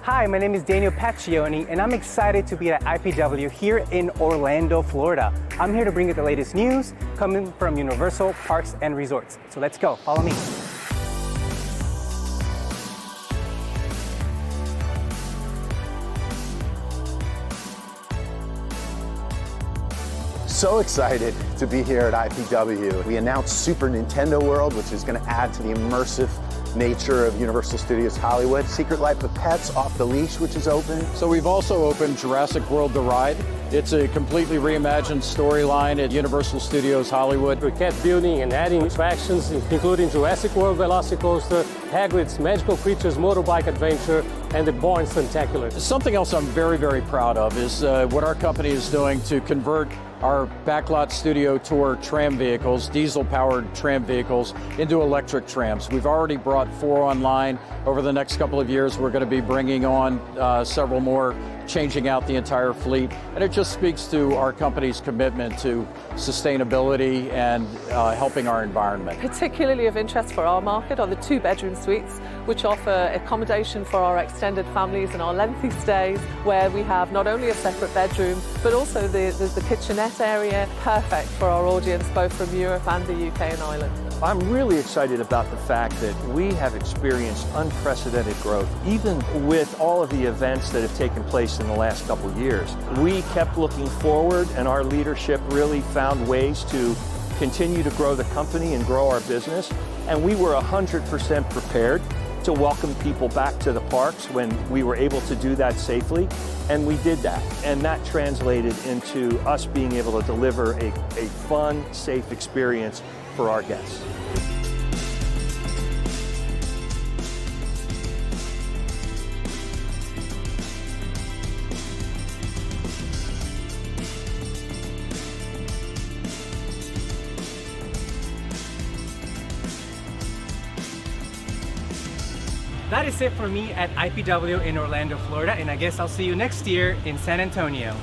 Hi, my name is Daniel Paccioni, and I'm excited to be at IPW here in Orlando, Florida. I'm here to bring you the latest news coming from Universal Parks and Resorts. So let's go, follow me. So excited to be here at IPW. We announced Super Nintendo World, which is going to add to the immersive nature of Universal Studios Hollywood. Secret Life of Pets Off the Leash, which is open. So we've also opened Jurassic World The Ride. It's a completely reimagined storyline at Universal Studios Hollywood. We kept building and adding attractions, including Jurassic World Velocicoaster, Hagrid's Magical Creatures Motorbike Adventure, and the Bourne Spectacular. Something else I'm very, very proud of is what our company is doing to convert our Backlot Studio Tour tram vehicles, diesel-powered tram vehicles, into electric trams. We've already brought 4 online. Over the next couple of years, we're going to be bringing on several more, changing out the entire fleet. And it just speaks to our company's commitment to sustainability and helping our environment. Particularly of interest for our market are the 2-bedroom suites, which offer accommodation for our extended families and our lengthy stays, where we have not only a separate bedroom, but also there's the kitchenette area, perfect for our audience, both from Europe and the UK and Ireland. I'm really excited about the fact that we have experienced unprecedented growth, even with all of the events that have taken place in the last couple of years. We kept looking forward, and our leadership really found ways to continue to grow the company and grow our business. And we were 100% prepared to welcome people back to the parks when we were able to do that safely. And we did that. And that translated into us being able to deliver a fun, safe experience for our guests. That is it for me at IPW in Orlando, Florida, and I guess I'll see you next year in San Antonio.